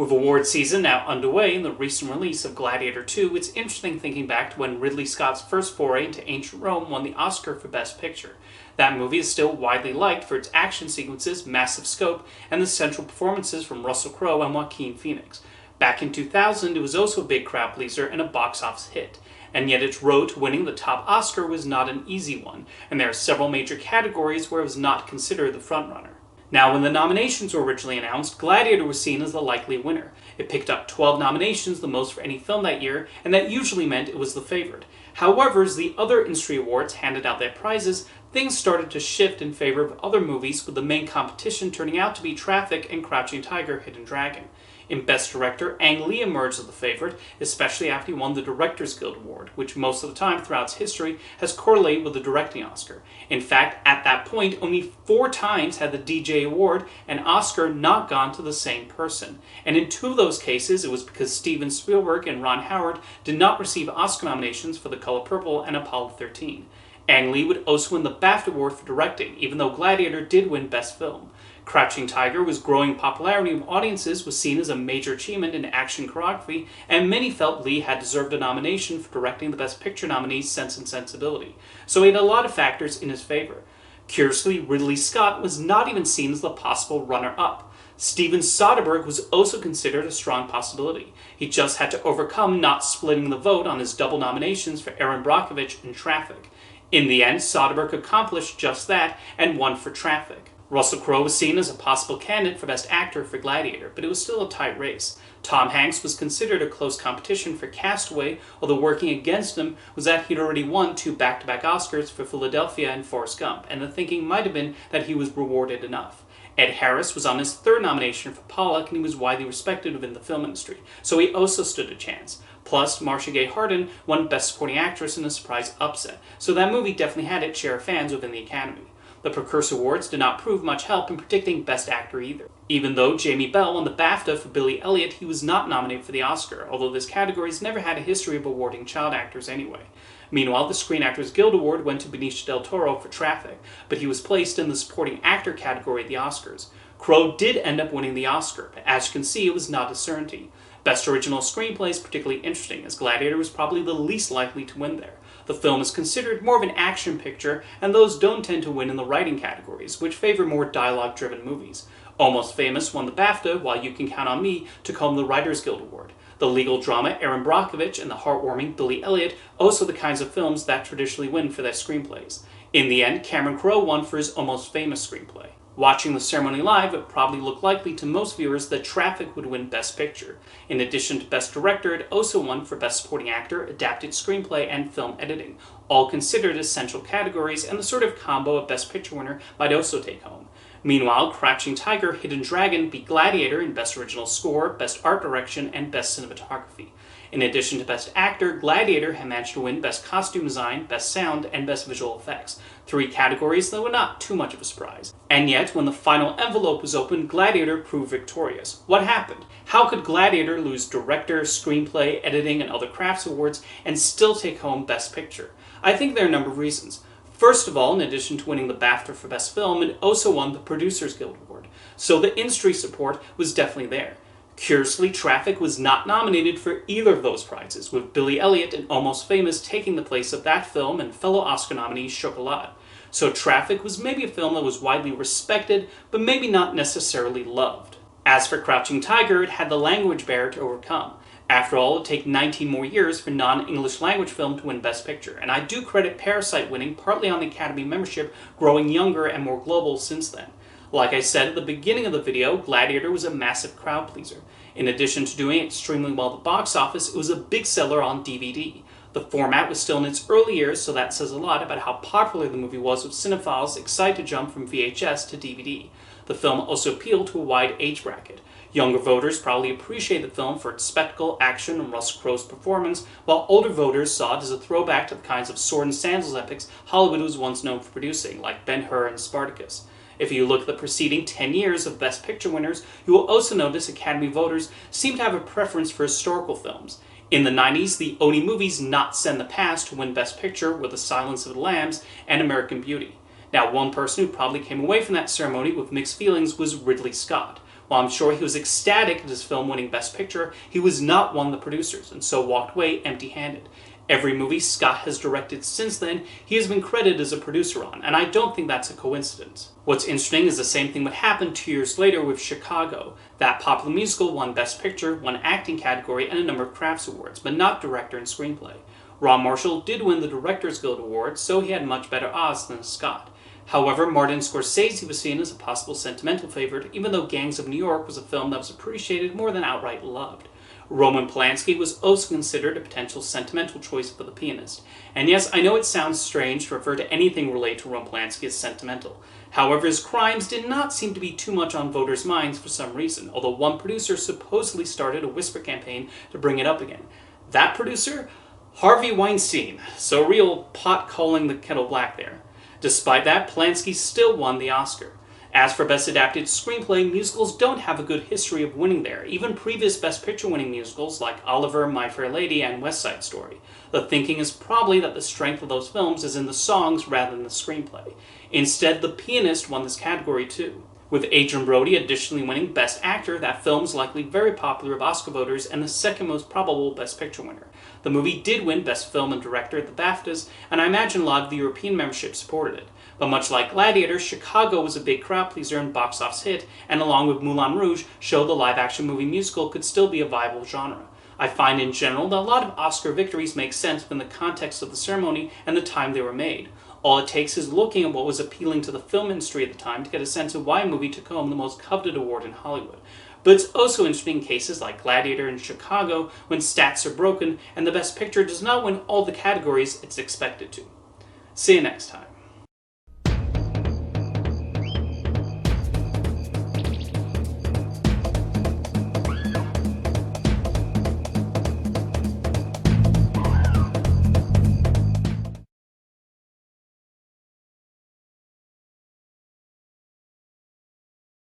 With award season now underway and the recent release of Gladiator 2, it's interesting thinking back to when Ridley Scott's first foray into ancient Rome won the Oscar for Best Picture. That movie is still widely liked for its action sequences, massive scope, and the central performances from Russell Crowe and Joaquin Phoenix. Back in 2000, it was also a big crowd pleaser and a box office hit. And yet its road to winning the top Oscar was not an easy one, and there are several major categories where it was not considered the frontrunner. Now, when the nominations were originally announced, Gladiator was seen as the likely winner. It picked up 12 nominations, the most for any film that year, and that usually meant it was the favorite. However, as the other industry awards handed out their prizes, things started to shift in favor of other movies, with the main competition turning out to be Traffic and Crouching Tiger, Hidden Dragon. In Best Director, Ang Lee emerged as the favorite, especially after he won the Directors Guild Award, which most of the time throughout its history has correlated with the directing Oscar. In fact, at that point, only 4 times had the DJ Award and Oscar not gone to the same person. And in 2 of those cases, it was because Steven Spielberg and Ron Howard did not receive Oscar nominations for The Color Purple and Apollo 13. Ang Lee would also win the BAFTA Award for directing, even though Gladiator did win Best Film. Crouching Tiger, whose growing popularity with audiences was seen as a major achievement in action choreography, and many felt Lee had deserved a nomination for directing the Best Picture nominee Sense and Sensibility, so he had a lot of factors in his favor. Curiously, Ridley Scott was not even seen as the possible runner-up. Steven Soderbergh was also considered a strong possibility. He just had to overcome not splitting the vote on his double nominations for Erin Brockovich and Traffic. In the end, Soderbergh accomplished just that and won for Traffic. Russell Crowe was seen as a possible candidate for Best Actor for Gladiator, but it was still a tight race. Tom Hanks was considered a close competition for Castaway, although working against him was that he'd already won 2 back-to-back Oscars for Philadelphia and Forrest Gump, and the thinking might have been that he was rewarded enough. Ed Harris was on his 3rd nomination for Pollock, and he was widely respected within the film industry, so he also stood a chance. Plus, Marcia Gay Harden won Best Supporting Actress in a surprise upset, so that movie definitely had its share of fans within the Academy. The Precursor Awards did not prove much help in predicting Best Actor either. Even though Jamie Bell won the BAFTA for Billy Elliot, he was not nominated for the Oscar, although this category has never had a history of awarding child actors anyway. Meanwhile, the Screen Actors Guild Award went to Benicio del Toro for Traffic, but he was placed in the Supporting Actor category at the Oscars. Crowe did end up winning the Oscar, but as you can see, it was not a certainty. Best Original Screenplay is particularly interesting, as Gladiator was probably the least likely to win there. The film is considered more of an action picture, and those don't tend to win in the writing categories, which favor more dialogue-driven movies. Almost Famous won the BAFTA, while You Can Count on Me took home the Writers Guild Award. The legal drama Erin Brockovich and the heartwarming Billy Elliot also the kinds of films that traditionally win for their screenplays. In the end, Cameron Crowe won for his Almost Famous screenplay. Watching the ceremony live, it probably looked likely to most viewers that Traffic would win Best Picture. In addition to Best Director, it also won for Best Supporting Actor, Adapted Screenplay, and Film Editing, all considered essential categories, and the sort of combo a Best Picture winner might also take home. Meanwhile, Crouching Tiger, Hidden Dragon beat Gladiator in Best Original Score, Best Art Direction, and Best Cinematography. In addition to Best Actor, Gladiator had managed to win Best Costume Design, Best Sound, and Best Visual Effects, 3 categories that were not too much of a surprise. And yet, when the final envelope was opened, Gladiator proved victorious. What happened? How could Gladiator lose Director, Screenplay, Editing, and other crafts awards and still take home Best Picture? I think there are a number of reasons. First of all, in addition to winning the BAFTA for Best Film, it also won the Producers Guild Award, so the industry support was definitely there. Curiously, Traffic was not nominated for either of those prizes, with Billy Elliot and Almost Famous taking the place of that film and fellow Oscar nominee Chocolat. So Traffic was maybe a film that was widely respected, but maybe not necessarily loved. As for Crouching Tiger, it had the language barrier to overcome. After all, it would take 19 more years for non-English language film to win Best Picture, and I do credit Parasite winning partly on the Academy membership growing younger and more global since then. Like I said at the beginning of the video, Gladiator was a massive crowd pleaser. In addition to doing extremely well at the box office, it was a big seller on DVD. The format was still in its early years, so that says a lot about how popular the movie was with cinephiles excited to jump from VHS to DVD. The film also appealed to a wide age bracket. Younger voters probably appreciated the film for its spectacle, action, and Russell Crowe's performance, while older voters saw it as a throwback to the kinds of sword and sandals epics Hollywood was once known for producing, like Ben-Hur and Spartacus. If you look at the preceding 10 years of Best Picture winners, you will also notice Academy voters seem to have a preference for historical films. In the 90s, the only movies not set in the past to win Best Picture were The Silence of the Lambs and American Beauty. Now, one person who probably came away from that ceremony with mixed feelings was Ridley Scott. While I'm sure he was ecstatic at his film winning Best Picture, he was not one of the producers, and so walked away empty-handed. Every movie Scott has directed since then, he has been credited as a producer on, and I don't think that's a coincidence. What's interesting is the same thing would happen 2 years later with Chicago. That popular musical won Best Picture, won Acting category, and a number of crafts awards, but not director and screenplay. Ron Marshall did win the Directors Guild Award, so he had much better odds than Scott. However, Martin Scorsese was seen as a possible sentimental favorite, even though Gangs of New York was a film that was appreciated more than outright loved. Roman Polanski was also considered a potential sentimental choice for The Pianist. And yes, I know it sounds strange to refer to anything related to Roman Polanski as sentimental. However, his crimes did not seem to be too much on voters' minds for some reason, although one producer supposedly started a whisper campaign to bring it up again. That producer? Harvey Weinstein. So real pot calling the kettle black there. Despite that, Polanski still won the Oscar. As for Best Adapted Screenplay, musicals don't have a good history of winning there, even previous Best Picture winning musicals like Oliver, My Fair Lady, and West Side Story. The thinking is probably that the strength of those films is in the songs rather than the screenplay. Instead, The Pianist won this category too. With Adrien Brody additionally winning Best Actor, that film's likely very popular with Oscar voters and the second most probable Best Picture winner. The movie did win Best Film and Director at the BAFTAs, and I imagine a lot of the European membership supported it. But much like Gladiator, Chicago was a big crowd pleaser and box office hit, and along with Moulin Rouge, showed the live-action movie musical could still be a viable genre. I find in general that a lot of Oscar victories make sense within the context of the ceremony and the time they were made. All it takes is looking at what was appealing to the film industry at the time to get a sense of why a movie took home the most coveted award in Hollywood. But it's also interesting in cases like Gladiator and Chicago when stats are broken and the Best Picture does not win all the categories it's expected to. See you next time.